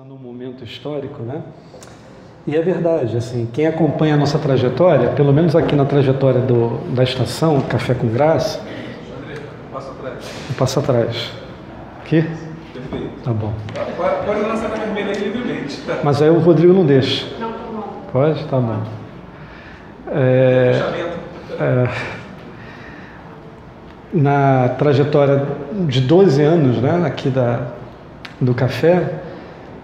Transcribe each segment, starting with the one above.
sendo um momento histórico, né? E é verdade, assim, quem acompanha a nossa trajetória, pelo menos aqui na trajetória da estação Café com Graça... André, passa atrás. Passa atrás. Aqui? Perfeito. Tá bom. Pode lançar na vermelha livremente, tá? Mas aí o Rodrigo não deixa. Não, tá bom. Pode? Tá bom. Fechamento. Na trajetória de 12 anos, né, aqui do café,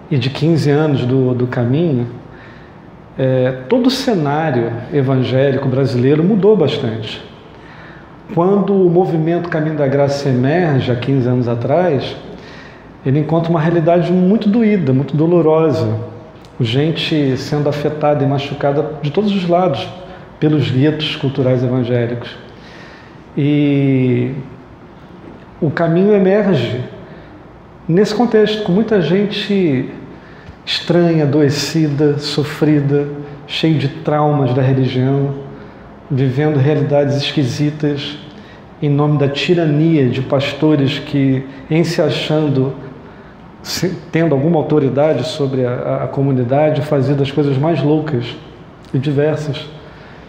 e de 15 anos do caminho, todo o cenário evangélico brasileiro mudou bastante. Quando o movimento Caminho da Graça emerge, há 15 anos atrás, ele encontra uma realidade muito doída, muito dolorosa. Gente sendo afetada e machucada de todos os lados pelos guetos culturais evangélicos. E o caminho emerge nesse contexto, com muita gente estranha, adoecida, sofrida, cheia de traumas da religião, vivendo realidades esquisitas em nome da tirania de pastores que, em se achando, tendo alguma autoridade sobre a comunidade, faziam das coisas mais loucas e diversas.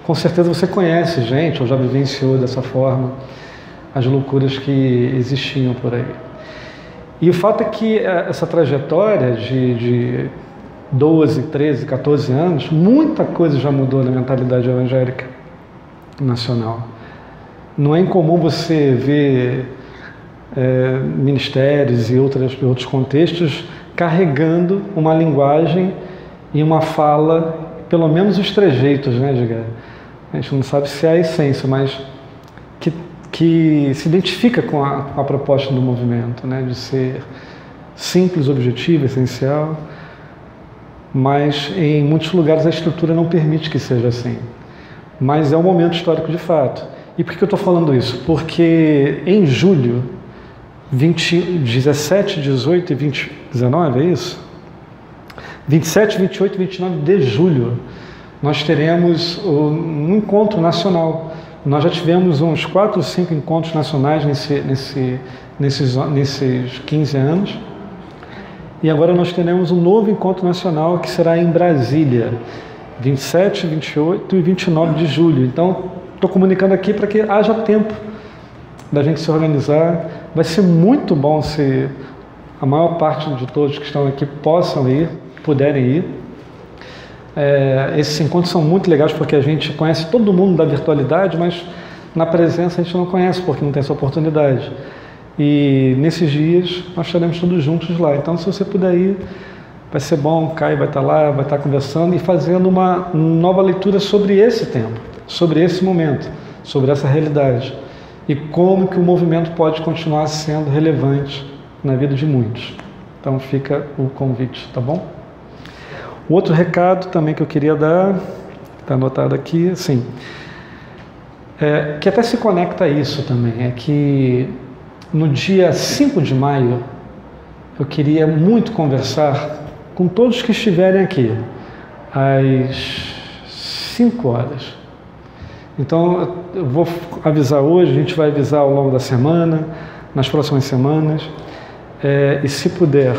Com certeza você conhece gente, ou já vivenciou dessa forma, as loucuras que existiam por aí. E o fato é que essa trajetória de 12, 13, 14 anos, muita coisa já mudou na mentalidade evangélica nacional. Não é incomum você ver ministérios e outros contextos carregando uma linguagem e uma fala, pelo menos os trejeitos, né, Edgar? A gente não sabe se é a essência, mas que se identifica com a proposta do movimento, né, de ser simples, objetivo, essencial, mas em muitos lugares a estrutura não permite que seja assim. Mas é um momento histórico de fato. E por que eu estou falando isso? Porque em julho, 17, 18 e 19, é isso? 27, 28 e 29 de julho, nós teremos um encontro nacional. Nós já tivemos uns 4 ou 5 encontros nacionais nesses 15 anos. E agora nós teremos um novo encontro nacional que será em Brasília, 27, 28 e 29 de julho. Então, estou comunicando aqui para que haja tempo da gente se organizar. Vai ser muito bom se a maior parte de todos que estão aqui possam ir, puderem ir. Esses encontros são muito legais porque a gente conhece todo mundo da virtualidade, mas na presença a gente não conhece porque não tem essa oportunidade. E nesses dias nós estaremos todos juntos lá. Então, se você puder ir, vai ser bom. O Caio vai estar lá, vai estar conversando e fazendo uma nova leitura sobre esse tempo, sobre esse momento, sobre essa realidade e como que o movimento pode continuar sendo relevante na vida de muitos. Então fica o convite, tá bom? O outro recado também que eu queria dar, está anotado aqui, sim, que até se conecta a isso também, é que no dia 5 de maio eu queria muito conversar com todos que estiverem aqui, às 5 horas. Então eu vou avisar hoje, a gente vai avisar ao longo da semana, nas próximas semanas, e se puder,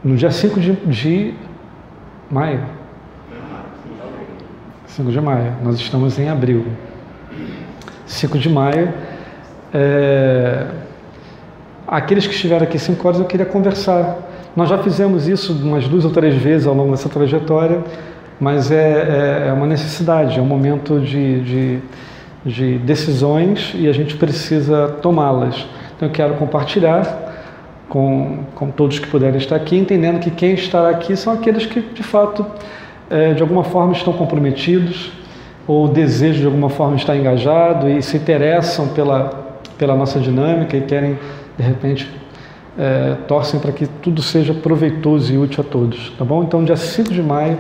no dia 5 de maio, 5 de maio, nós estamos em abril, 5 de maio, aqueles que estiveram aqui 5 horas eu queria conversar. Nós já fizemos isso umas 2 ou 3 vezes ao longo dessa trajetória, mas é uma necessidade, é um momento de decisões e a gente precisa tomá-las. Então eu quero compartilhar com todos que puderem estar aqui, entendendo que quem estará aqui são aqueles que, de fato, de alguma forma estão comprometidos ou desejam, de alguma forma, estar engajado e se interessam pela nossa dinâmica e querem, de repente, torcem para que tudo seja proveitoso e útil a todos, tá bom? Então, dia 5 de maio,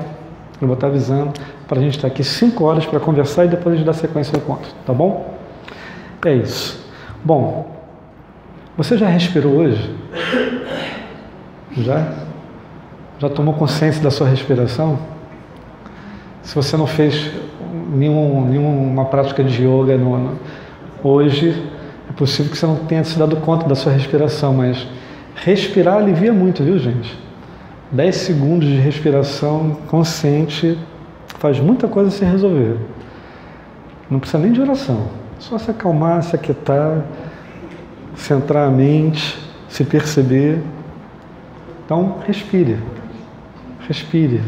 eu vou estar avisando para a gente estar aqui 5 horas para conversar e depois a gente dar sequência ao encontro, tá bom? É isso. Bom, você já respirou hoje? Já? Já tomou consciência da sua respiração? Se você não fez nenhuma prática de yoga hoje, é possível que você não tenha se dado conta da sua respiração, mas Respirar alivia muito, viu, gente? 10 segundos de respiração consciente faz muita coisa se resolver. Não precisa nem de oração. Só se acalmar, se aquietar, centrar a mente, se perceber. Então, respire. Respire.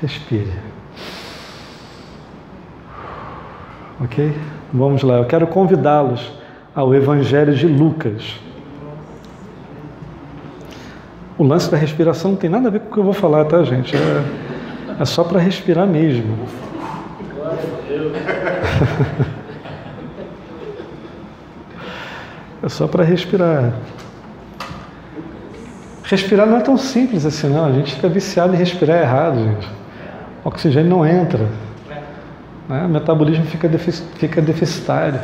Respire. Ok? Vamos lá. Eu quero convidá-los ao Evangelho de Lucas. O lance da respiração não tem nada a ver com o que eu vou falar, tá, gente? É só para respirar mesmo. É só para respirar. Respirar não é tão simples assim, não. A gente fica viciado em respirar errado, gente. O oxigênio não entra. Né? O metabolismo fica deficitário.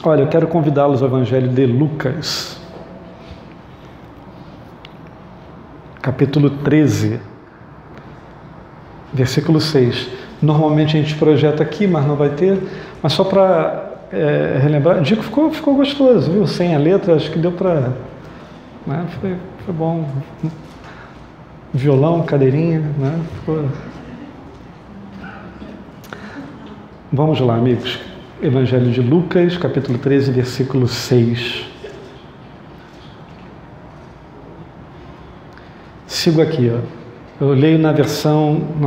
Olha, eu quero convidá-los ao Evangelho de Lucas, capítulo 13, versículo 6. Normalmente a gente projeta aqui, mas não vai ter. Mas só para relembrar, digo que ficou gostoso, viu? Sem a letra, acho que deu para... Né? Foi bom. Violão, cadeirinha, né? Vamos lá, amigos. Evangelho de Lucas, capítulo 13, versículo 6. Sigo aqui, ó. Eu leio na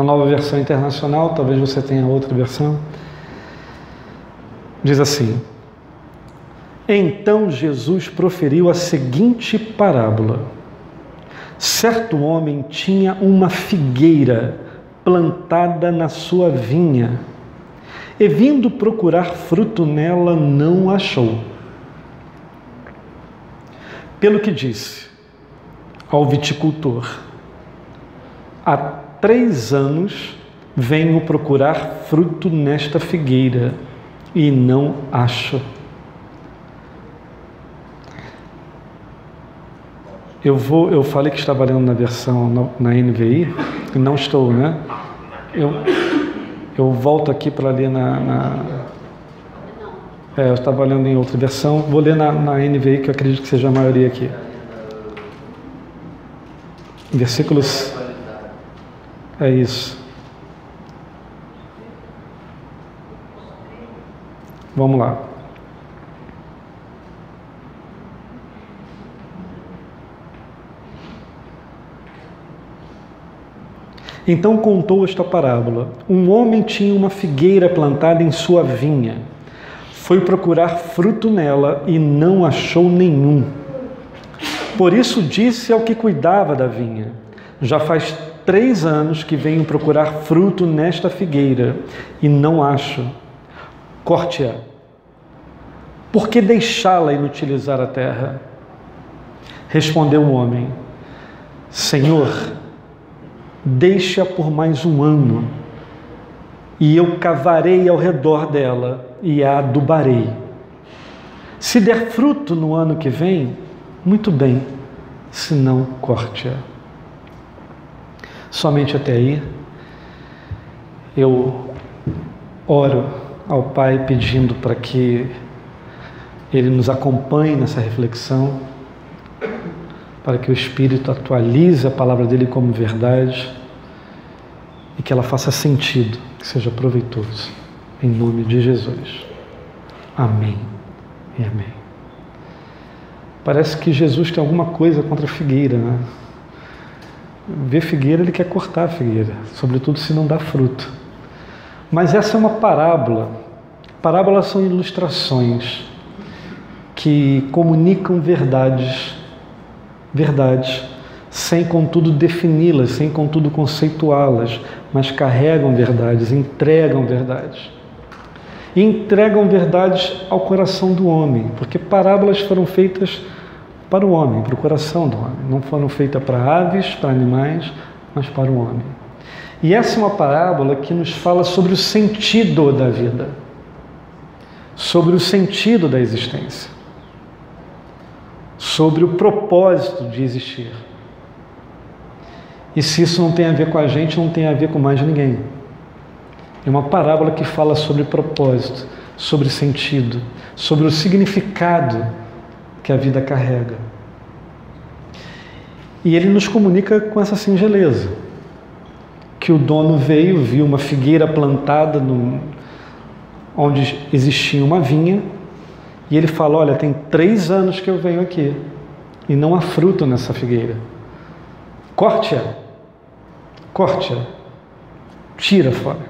nova versão internacional, talvez você tenha outra versão. Diz assim: Então Jesus proferiu a seguinte parábola. Certo homem tinha uma figueira plantada na sua vinha, e vindo procurar fruto nela, não achou. Pelo que disse ao viticultor: há 3 anos venho procurar fruto nesta figueira e não acho. Eu falei que estava lendo na versão na NVI, e não estou, né? Eu volto aqui para ler eu estava lendo em outra versão, vou ler na NVI, que eu acredito que seja a maioria aqui. Versículos... É isso. Vamos lá. Então contou esta parábola. Um homem tinha uma figueira plantada em sua vinha. Foi procurar fruto nela e não achou nenhum. Por isso disse ao que cuidava da vinha: já faz 3 anos que venho procurar fruto nesta figueira e não acho. Corte-a. Por que deixá-la inutilizar a terra? Respondeu o homem: Senhor, deixa por mais 1 ano, e eu cavarei ao redor dela e a adubarei. Se der fruto no ano que vem, muito bem, se não, corte-a. Somente até aí, eu oro ao Pai pedindo para que Ele nos acompanhe nessa reflexão, para que o Espírito atualize a palavra dele como verdade e que ela faça sentido, que seja proveitoso. Em nome de Jesus. Amém e amém. Parece que Jesus tem alguma coisa contra a figueira, né? Vê figueira, ele quer cortar a figueira, sobretudo se não dá fruto. Mas essa é uma parábola. Parábolas são ilustrações que comunicam verdades, sem contudo defini-las, sem contudo conceituá-las, mas carregam verdades, entregam verdades. E entregam verdades ao coração do homem, porque parábolas foram feitas para o homem, para o coração do homem. Não foram feitas para aves, para animais, mas para o homem. E essa é uma parábola que nos fala sobre o sentido da vida, sobre o sentido da existência, sobre o propósito de existir. E se isso não tem a ver com a gente, não tem a ver com mais ninguém. É uma parábola que fala sobre propósito, sobre sentido, sobre o significado que a vida carrega. E ele nos comunica com essa singeleza, que o dono veio, viu uma figueira plantada onde existia uma vinha, e ele fala: olha, tem 3 anos que eu venho aqui e não há fruto nessa figueira. Corte-a, tira fora.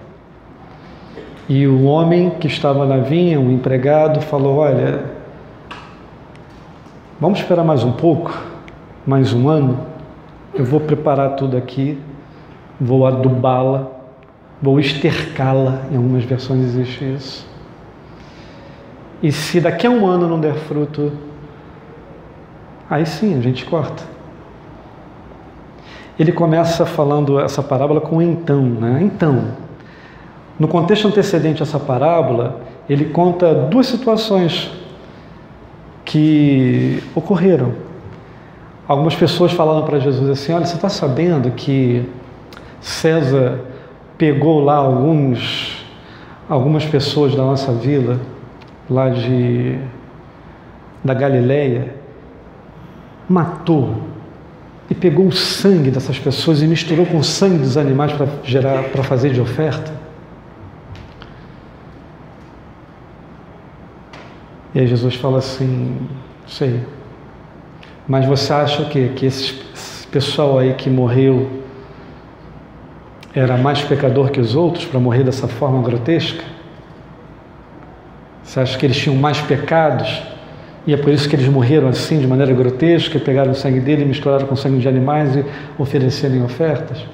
E o homem que estava na vinha, um empregado, falou: olha, vamos esperar mais um pouco, mais um ano, eu vou preparar tudo aqui, vou adubá-la, vou estercá-la, em algumas versões existe isso. E se daqui a um ano não der fruto, aí sim a gente corta. Ele começa falando essa parábola com então, né? Então, no contexto antecedente a essa parábola, ele conta 2 situações que ocorreram. Algumas pessoas falaram para Jesus assim: olha, você está sabendo que César pegou lá algumas pessoas da nossa vila, lá da Galileia, matou e pegou o sangue dessas pessoas e misturou com o sangue dos animais para fazer de oferta? E aí Jesus fala assim: sei, mas você acha o quê? Que esse pessoal aí que morreu era mais pecador que os outros para morrer dessa forma grotesca? Você acha que eles tinham mais pecados e é por isso que eles morreram assim, de maneira grotesca, e pegaram o sangue dele e misturaram com o sangue de animais e ofereceram em ofertas?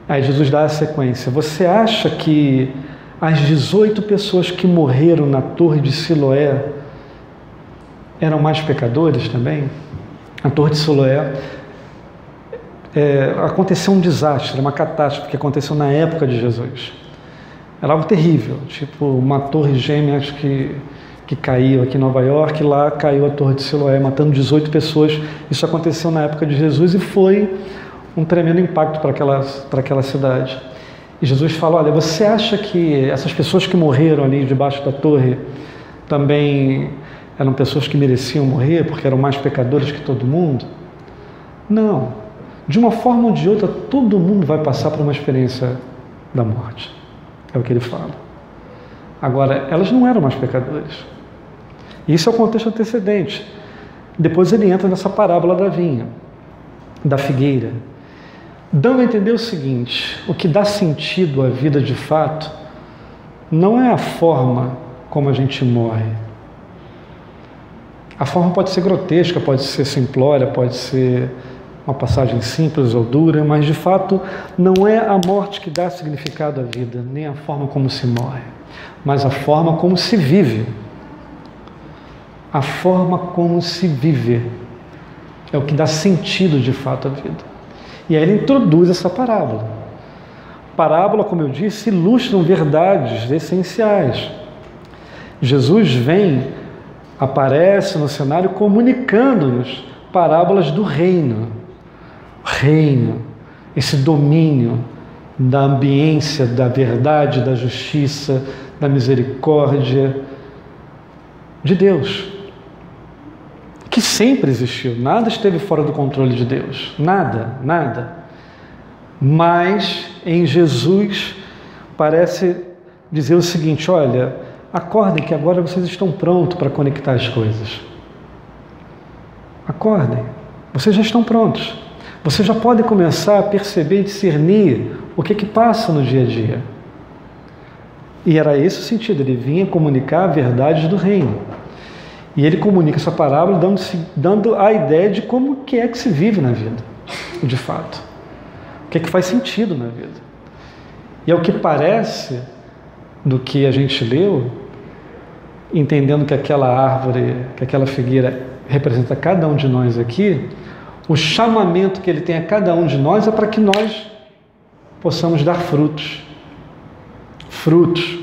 Aí Jesus dá a sequência: você acha que as 18 pessoas que morreram na torre de Siloé eram mais pecadores também? A torre de Siloé aconteceu um desastre, uma catástrofe que aconteceu na época de Jesus. Era algo terrível, tipo uma torre gêmea, acho que caiu aqui em Nova York, lá caiu a torre de Siloé, matando 18 pessoas. Isso aconteceu na época de Jesus e foi um tremendo impacto para aquela cidade. E Jesus fala: olha, você acha que essas pessoas que morreram ali debaixo da torre também eram pessoas que mereciam morrer porque eram mais pecadores que todo mundo? Não. De uma forma ou de outra, todo mundo vai passar por uma experiência da morte. É o que ele fala. Agora, elas não eram mais pecadores. Isso é o contexto antecedente. Depois ele entra nessa parábola da vinha, da figueira, dando a entender o seguinte: o que dá sentido à vida de fato não é a forma como a gente morre. A forma pode ser grotesca, pode ser simplória, pode ser uma passagem simples ou dura, mas de fato não é a morte que dá significado à vida, nem a forma como se morre, mas a forma como se vive. A forma como se vive é o que dá sentido de fato à vida. E aí ele introduz essa parábola. Parábola, como eu disse, ilustram verdades essenciais. Jesus aparece no cenário comunicando-nos parábolas do reino. Reino, esse domínio da ambiência, da verdade, da justiça, da misericórdia de Deus, que sempre existiu. Nada esteve fora do controle de Deus, nada. Mas em Jesus parece dizer o seguinte: olha, acordem que agora vocês estão prontos para conectar as coisas. Acordem, vocês já estão prontos. Você já pode começar a perceber e discernir o que passa no dia a dia. E era esse o sentido, ele vinha comunicar verdades do reino. E ele comunica essa parábola dando a ideia de como que é que se vive na vida, de fato. O que é que faz sentido na vida. E ao que parece do que a gente leu, entendendo que aquela árvore, que aquela figueira representa cada um de nós aqui, o chamamento que ele tem a cada um de nós é para que nós possamos dar frutos. Fruto.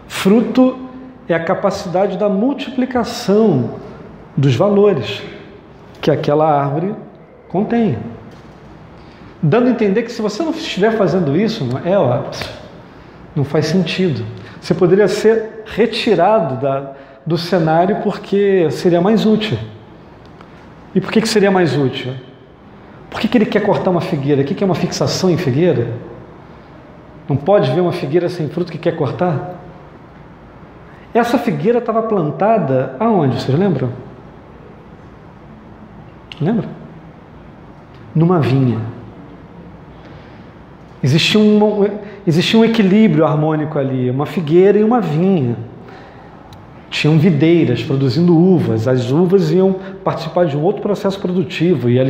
Fruto é a capacidade da multiplicação dos valores que aquela árvore contém. dando a entender que se você não estiver fazendo isso, não faz sentido. Você poderia ser retirado do cenário porque seria mais útil. E por que seria mais útil? Por que ele quer cortar uma figueira? O que é uma fixação em figueira? Não pode ver uma figueira sem fruto que quer cortar? Essa figueira estava plantada aonde? Vocês lembram? Lembra? Numa vinha. Existia um equilíbrio harmônico ali, uma figueira e uma vinha. Tinham videiras produzindo uvas, as uvas iam participar de um outro processo produtivo, ia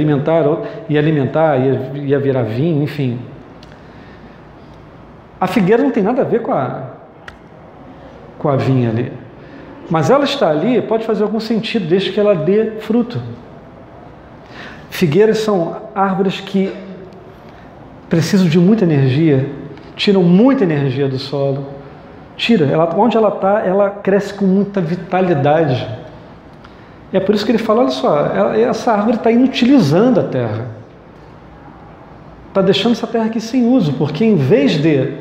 virar vinho, enfim. A figueira não tem nada a ver com a vinha ali. Mas ela está ali, pode fazer algum sentido, desde que ela dê fruto. Figueiras são árvores que precisam de muita energia, tiram muita energia do solo. Onde ela está, ela cresce com muita vitalidade. E é por isso que ele fala, olha só, essa árvore está inutilizando a terra. Está deixando essa terra aqui sem uso, porque em vez de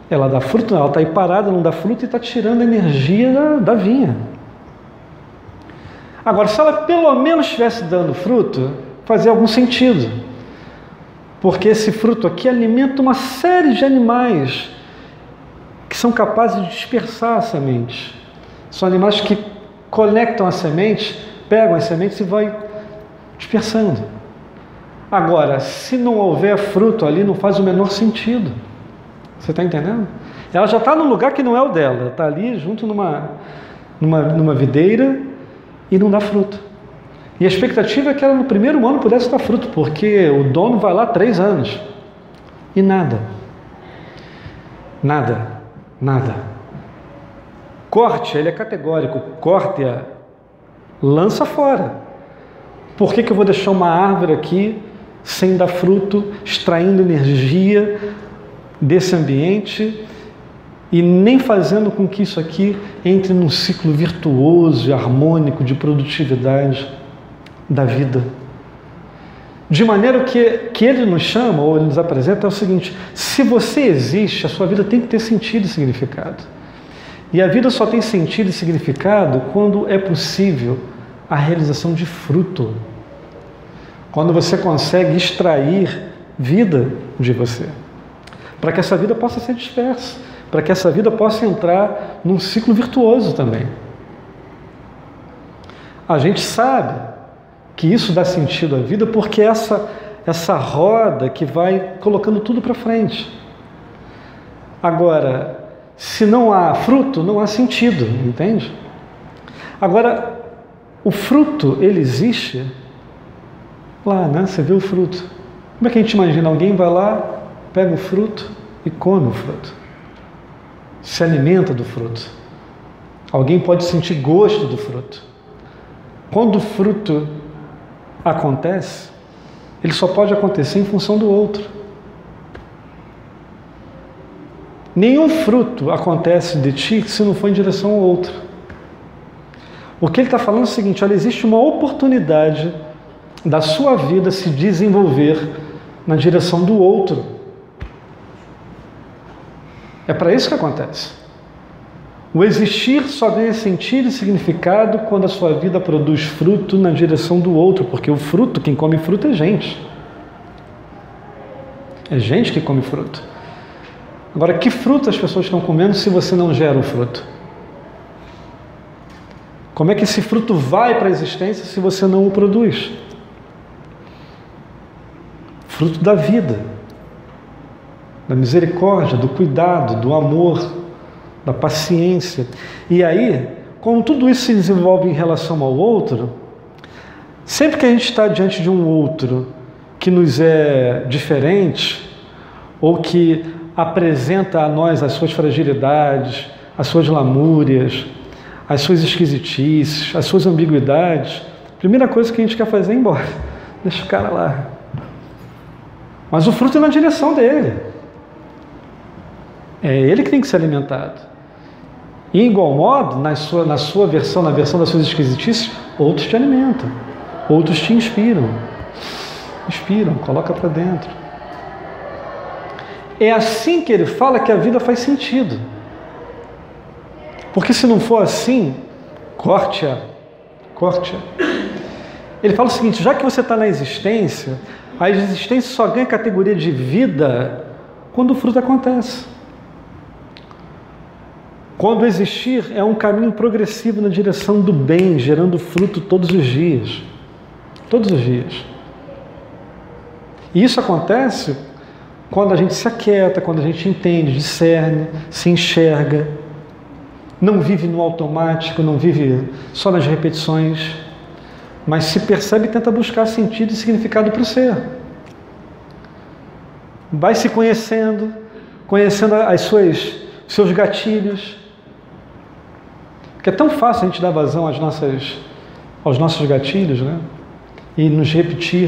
ela dar fruto, ela está aí parada, não dá fruto e está tirando a energia da vinha. Agora, se ela pelo menos estivesse dando fruto, fazia algum sentido. Porque esse fruto aqui alimenta uma série de animais que são capazes de dispersar a semente. São animais que conectam as sementes, pegam as sementes e vão dispersando. Agora, se não houver fruto ali, não faz o menor sentido. Você está entendendo? Ela já está num lugar que não é o dela. Ela está ali junto numa videira e não dá fruto. E a expectativa é que ela no primeiro ano pudesse dar fruto, porque o dono vai lá 3 anos. E nada. Nada. Nada. Corte, ele é categórico. Corte-a, lança fora. Por que eu vou deixar uma árvore aqui sem dar fruto, extraindo energia desse ambiente e nem fazendo com que isso aqui entre num ciclo virtuoso e harmônico de produtividade da vida? De maneira que ele nos chama, ou ele nos apresenta, é o seguinte: se você existe, a sua vida tem que ter sentido e significado. E a vida só tem sentido e significado quando é possível a realização de fruto. Quando você consegue extrair vida de você. Para que essa vida possa ser dispersa. Para que essa vida possa entrar num ciclo virtuoso também. A gente sabe que isso dá sentido à vida porque essa roda que vai colocando tudo para frente. Agora, se não há fruto, não há sentido, entende? Agora, o fruto, ele existe lá, né? Você vê o fruto. Como é que a gente imagina? Alguém vai lá, pega o fruto e come o fruto. Se alimenta do fruto. Alguém pode sentir gosto do fruto. Quando o fruto acontece, ele só pode acontecer em função do outro. Nenhum fruto acontece de ti se não for em direção ao outro. O que ele está falando é o seguinte: olha, existe uma oportunidade da sua vida se desenvolver na direção do outro. É para isso que acontece. O existir só ganha sentido e significado quando a sua vida produz fruto na direção do outro, porque o fruto, quem come fruto é gente. É gente que come fruto. Agora, que fruto as pessoas estão comendo se você não gera o fruto? Como é que esse fruto vai para a existência se você não o produz? Fruto da vida, da misericórdia, do cuidado, do amor, da paciência. E aí, como tudo isso se desenvolve em relação ao outro, sempre que a gente está diante de um outro que nos é diferente, ou que apresenta a nós as suas fragilidades, as suas lamúrias, as suas esquisitices, as suas ambiguidades, a primeira coisa que a gente quer fazer é ir embora. Deixa o cara lá. Mas o fruto é na direção dele. É ele que tem que ser alimentado. E, em igual modo, na sua versão, na versão das suas esquisitices, outros te alimentam, outros te inspiram. respiram, coloca para dentro. É assim que ele fala que a vida faz sentido. Porque se não for assim, corte-a. Ele fala o seguinte: já que você está na existência, a existência só ganha categoria de vida quando o fruto acontece. Quando existir é um caminho progressivo na direção do bem, gerando fruto todos os dias. Todos os dias. E isso acontece quando a gente se aquieta, quando a gente entende, discerne, se enxerga, não vive no automático, não vive só nas repetições, mas se percebe e tenta buscar sentido e significado para o ser. Vai se conhecendo seus gatilhos. Porque é tão fácil a gente dar vazão aos nossos gatilhos, né? E nos repetir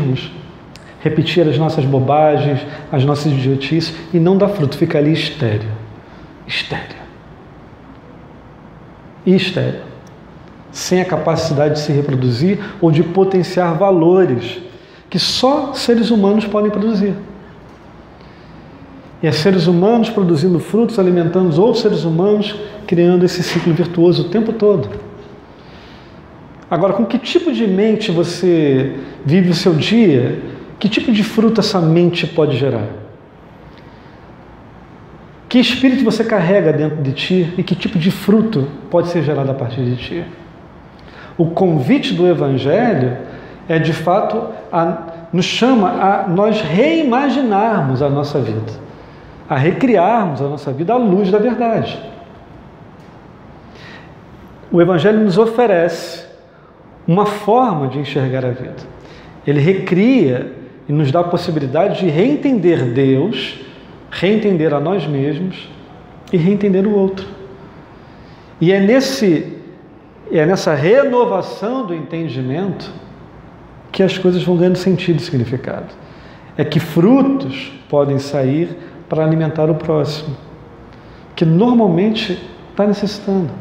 as nossas bobagens, as nossas idiotices, e não dar fruto, fica ali estéril. Sem a capacidade de se reproduzir ou de potenciar valores que só seres humanos podem produzir. E é seres humanos produzindo frutos, alimentando os outros seres humanos, criando esse ciclo virtuoso o tempo todo. Agora, com que tipo de mente você vive o seu dia? Que tipo de fruto essa mente pode gerar? Que espírito você carrega dentro de ti e que tipo de fruto pode ser gerado a partir de ti? O convite do Evangelho é, de fato, nos chama a nós reimaginarmos a nossa vida, a recriarmos a nossa vida à luz da verdade. O Evangelho nos oferece uma forma de enxergar a vida. Ele recria e nos dá a possibilidade de reentender Deus, reentender a nós mesmos e reentender o outro. E é nessa renovação do entendimento que as coisas vão ganhando sentido e significado. É que frutos podem sair para alimentar o próximo, que normalmente está necessitando,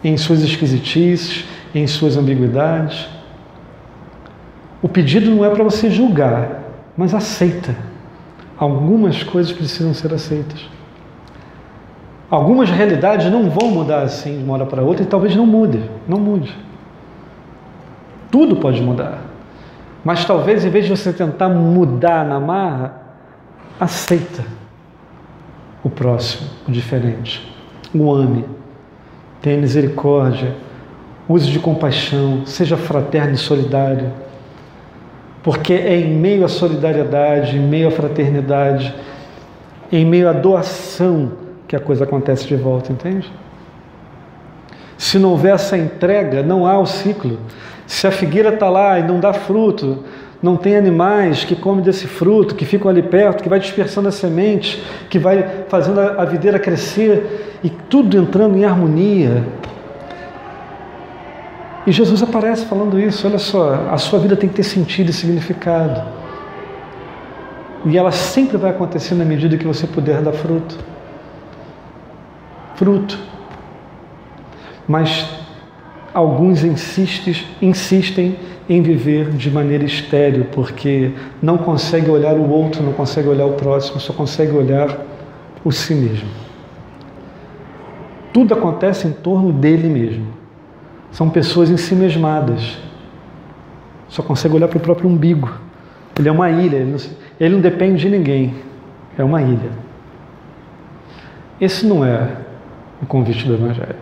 em suas esquisitices, em suas ambiguidades. O pedido não é para você julgar, mas aceita. Algumas coisas precisam ser aceitas. Algumas realidades não vão mudar assim de uma hora para outra e talvez não mude. Tudo pode mudar. Mas talvez, em vez de você tentar mudar na marra, aceita o próximo, o diferente. O ame. Tenha misericórdia. Use de compaixão. Seja fraterno e solidário. Porque é em meio à solidariedade, em meio à fraternidade, em meio à doação que a coisa acontece de volta, entende? Se não houver essa entrega, não há o ciclo. Se a figueira está lá e não dá fruto, não tem animais que comem desse fruto, que ficam ali perto, que vai dispersando as sementes, que vai fazendo a videira crescer e tudo entrando em harmonia. E Jesus aparece falando isso: olha só, a sua vida tem que ter sentido e significado. E ela sempre vai acontecer na medida que você puder dar fruto. Mas alguns insistem em viver de maneira estéril, porque não consegue olhar o outro, não consegue olhar o próximo, só consegue olhar o si mesmo. Tudo acontece em torno dele mesmo. São pessoas ensimesmadas. Só consegue olhar para o próprio umbigo. Ele é uma ilha, ele não depende de ninguém. É uma ilha. Esse não é o convite do Evangelho.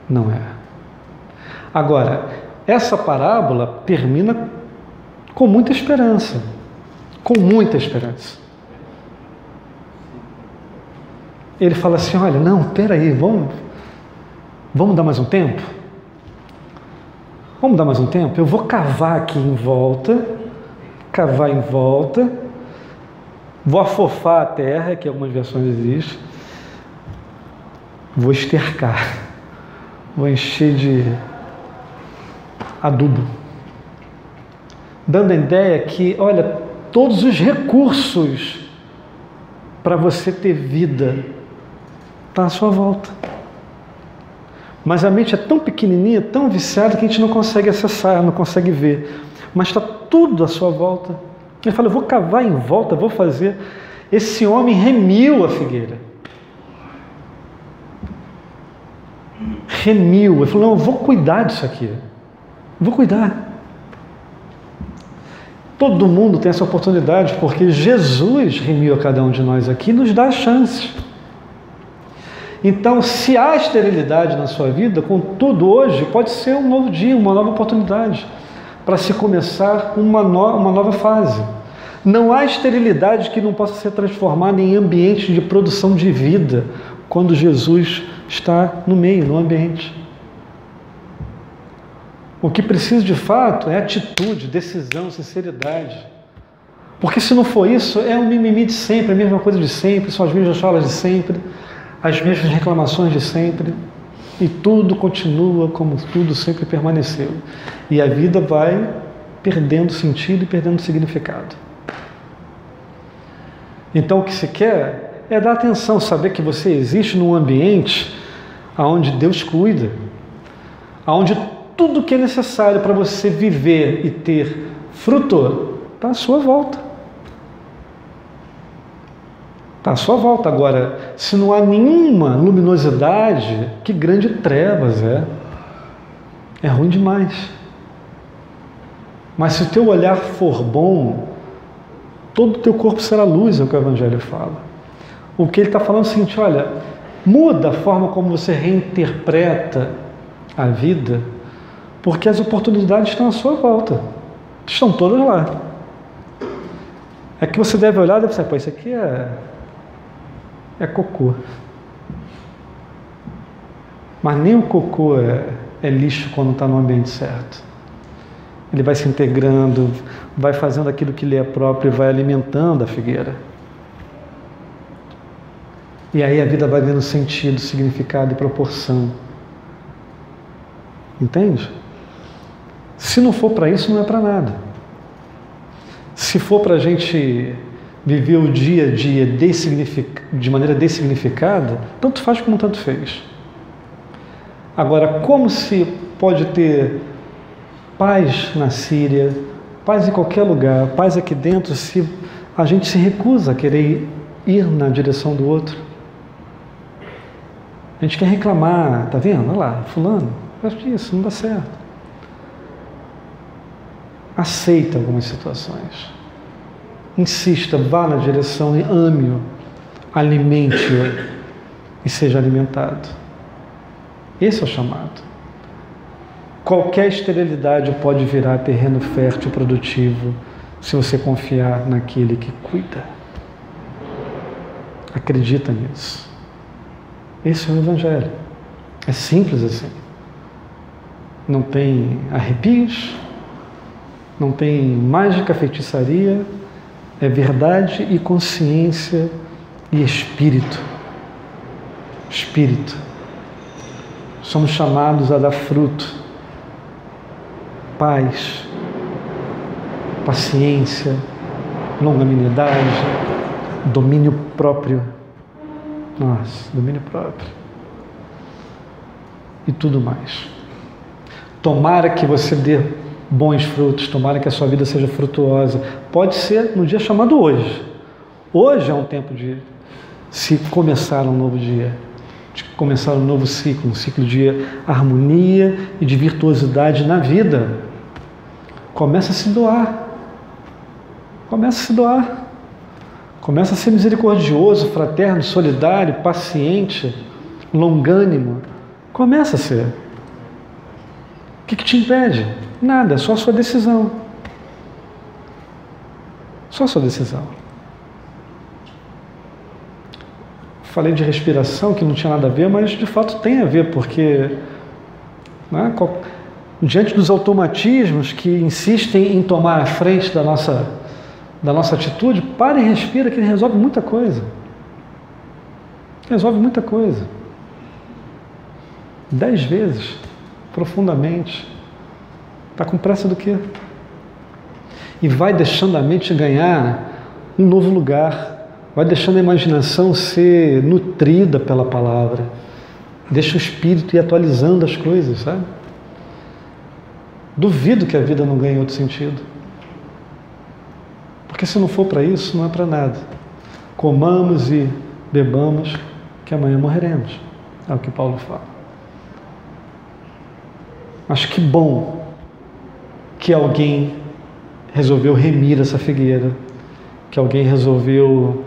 Não é. Agora, essa parábola termina com muita esperança. Com muita esperança. Ele fala assim: olha, não, peraí, vamos dar mais um tempo? Vamos dar mais um tempo? Eu vou cavar aqui em volta, vou afofar a terra, que algumas versões existem, vou estercar, vou encher de adubo, dando a ideia que, olha, todos os recursos para você ter vida está à sua volta. Mas a mente é tão pequenininha, tão viciada, que a gente não consegue acessar, não consegue ver. mas está tudo à sua volta. Ele fala, eu vou cavar em volta, vou fazer. Esse homem remiu a figueira. Remiu. Ele falou, não, eu vou cuidar disso aqui. Vou cuidar. Todo mundo tem essa oportunidade, porque Jesus remiu a cada um de nós aqui e nos dá chances. Então, se há esterilidade na sua vida, contudo, hoje pode ser um novo dia, uma nova oportunidade para se começar uma nova fase. Não há esterilidade que não possa ser transformada em ambiente de produção de vida quando Jesus está no meio, no ambiente. O que precisa de fato é atitude, decisão, sinceridade. Porque se não for isso, é o mimimi de sempre, a mesma coisa de sempre, são as mesmas falas de sempre, as mesmas reclamações de sempre, e tudo continua como tudo sempre permaneceu. E a vida vai perdendo sentido e perdendo significado. Então o que se quer é dar atenção, saber que você existe num ambiente onde Deus cuida, onde tudo que é necessário para você viver e ter fruto está à sua volta. Está à sua volta. Agora, se não há nenhuma luminosidade, que grande trevas é. É ruim demais. Mas se o teu olhar for bom, todo o teu corpo será luz, é o que o Evangelho fala. O que ele está falando é o seguinte, olha, muda a forma como você reinterpreta a vida, porque as oportunidades estão à sua volta. Estão todas lá. É que você deve olhar e deve pensar, pô, isso aqui é cocô. Mas nem o cocô é lixo quando está no ambiente certo. Ele vai se integrando, vai fazendo aquilo que lhe é próprio e vai alimentando a figueira. E aí a vida vai ganhando sentido, significado e proporção. Entende? Se não for para isso, não é para nada. Se for para a gente viver o dia a dia de maneira dessignificada, tanto faz como tanto fez. Agora, como se pode ter paz na Síria, paz em qualquer lugar, paz aqui dentro, se a gente se recusa a querer ir na direção do outro? A gente quer reclamar, tá vendo? Olha lá, fulano, faz isso, não dá certo. Aceita algumas situações. Insista, vá na direção e ame-o, alimente-o e seja alimentado. Esse é o chamado. Qualquer esterilidade pode virar terreno fértil e produtivo se você confiar naquele que cuida. Acredita nisso. Esse é o Evangelho. É simples assim. Não tem arrepios, não tem mágica, feitiçaria, é verdade e consciência e espírito. Espírito. Somos chamados a dar fruto, paz, paciência, longanimidade, domínio próprio. Nossa, domínio próprio. E tudo mais. Tomara que você dê bons frutos, tomara que a sua vida seja frutuosa. Pode ser no dia chamado hoje. Hoje é um tempo de se começar um novo dia, de começar um novo ciclo, um ciclo de harmonia e de virtuosidade na vida. Começa a se doar. Começa a se doar. Começa a ser misericordioso, fraterno, solidário, paciente, longânimo. Começa a ser. O que te impede? Nada, é só a sua decisão. Só a sua decisão. Falei de respiração, que não tinha nada a ver, mas de fato tem a ver, porque né, diante dos automatismos que insistem em tomar a frente da nossa atitude, para e respira, que ele resolve muita coisa. Resolve muita coisa. 10 vezes, profundamente. Está com pressa do quê? E vai deixando a mente ganhar um novo lugar. Vai deixando a imaginação ser nutrida pela palavra. Deixa o espírito ir atualizando as coisas, sabe? Duvido que a vida não ganhe outro sentido. Porque se não for para isso, não é para nada. Comamos e bebamos, que amanhã morreremos. É o que Paulo fala. Mas que bom que alguém resolveu remir essa figueira, que alguém resolveu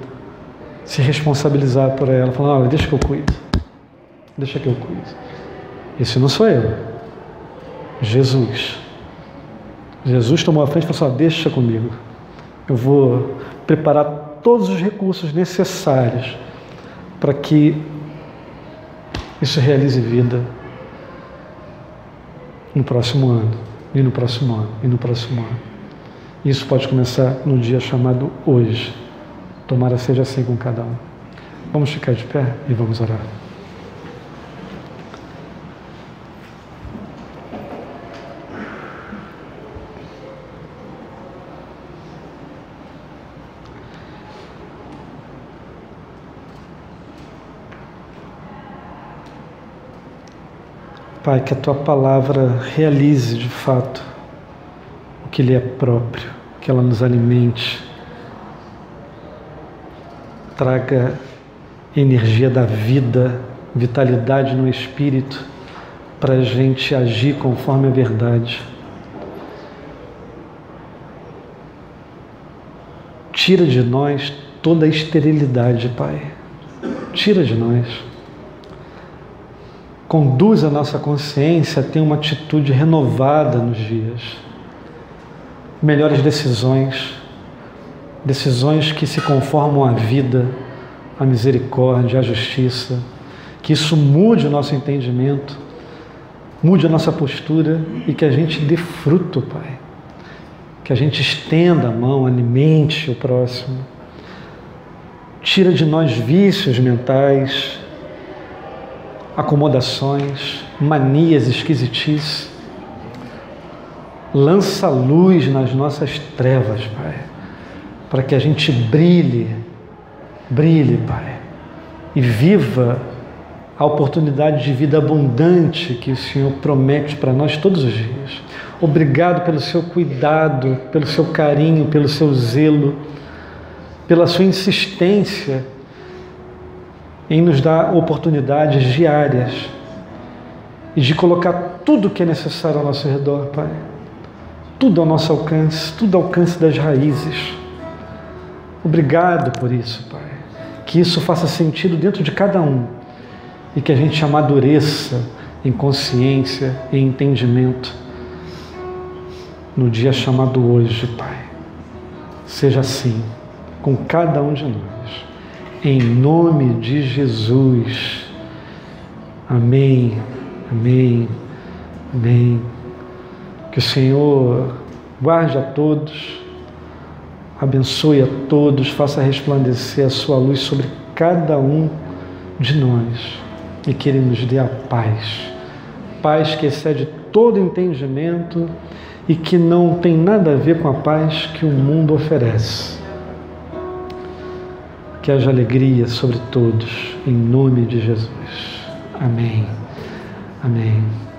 se responsabilizar por ela, falando, olha, deixa que eu cuido. Deixa que eu cuido. Esse não sou eu. Jesus. Jesus tomou a frente e falou assim, deixa comigo. Eu vou preparar todos os recursos necessários para que isso realize vida no próximo ano, e no próximo ano, e no próximo ano. Isso pode começar no dia chamado hoje. Tomara seja assim com cada um. Vamos ficar de pé e vamos orar. Pai, que a Tua Palavra realize de fato o que lhe é próprio, que ela nos alimente, traga energia da vida, vitalidade no espírito, para a gente agir conforme a verdade. Tira de nós toda a esterilidade, Pai. Tira de nós. Conduz a nossa consciência a ter uma atitude renovada nos dias. Melhores decisões, decisões que se conformam à vida, à misericórdia, à justiça. Que isso mude o nosso entendimento, mude a nossa postura e que a gente dê fruto, Pai. Que a gente estenda a mão, alimente o próximo. Tira de nós vícios mentais, acomodações, manias, esquisitices. Lança luz nas nossas trevas, Pai, para que a gente brilhe, Pai, e viva a oportunidade de vida abundante que o Senhor promete para nós todos os dias. Obrigado pelo seu cuidado, pelo seu carinho, pelo seu zelo, pela sua insistência em nos dar oportunidades diárias e de colocar tudo o que é necessário ao nosso redor, Pai. Tudo ao nosso alcance, tudo ao alcance das raízes. Obrigado por isso, Pai. Que isso faça sentido dentro de cada um e que a gente amadureça em consciência e entendimento no dia chamado hoje, Pai. Seja assim com cada um de nós. Em nome de Jesus. Amém, amém, amém. Que o Senhor guarde a todos, abençoe a todos, faça resplandecer a sua luz sobre cada um de nós e que Ele nos dê a paz. Paz que excede todo entendimento e que não tem nada a ver com a paz que o mundo oferece. Que haja alegria sobre todos, em nome de Jesus. Amém. Amém.